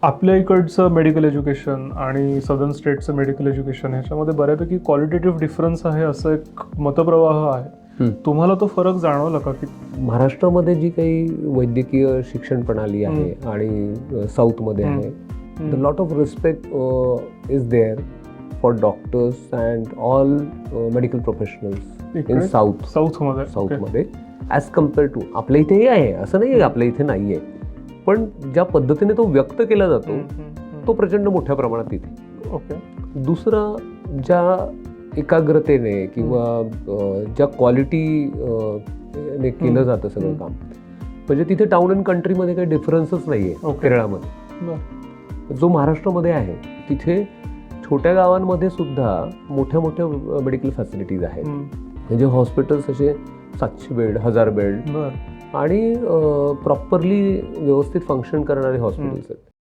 आपल्या इकडचं medical education आणि सदर्न स्टेटचं मेडिकल एज्युकेशन ह्याच्यामध्ये बऱ्यापैकी क्वालिटेटिव्ह डिफरन्स आहे असं एक मतप्रवाह आहे. तुम्हाला तो फरक जाणवला का की महाराष्ट्रामध्ये जी काही वैद्यकीय शिक्षण प्रणाली आहे आणि साऊथमध्ये आहे, the lot of respect is there for doctors and all medical professionals in साऊथमध्ये ॲज कम्पेअर टू आपल्या इथेही आहे, असं नाही आहे आपल्या इथे नाही आहे, पण ज्या पद्धतीने तो व्यक्त केला जातो तो प्रचंड मोठ्या प्रमाणात तिथे. ओके. दुसरं, ज्या एकाग्रतेने किंवा ज्या क्वालिटीने केलं जातं सगळं काम, म्हणजे तिथे टाउन अँड कंट्रीमध्ये काही डिफरन्सच नाही आहे. केरळामध्ये जो महाराष्ट्रामध्ये आहे तिथे छोट्या गावांमध्ये सुद्धा मोठ्या मोठ्या मेडिकल फॅसिलिटीज आहेत. म्हणजे हॉस्पिटल्स असे 700 बेड 1000 बेड आणि प्रॉपरली व्यवस्थित फंक्शन करणारे हॉस्पिटल्स आहेत.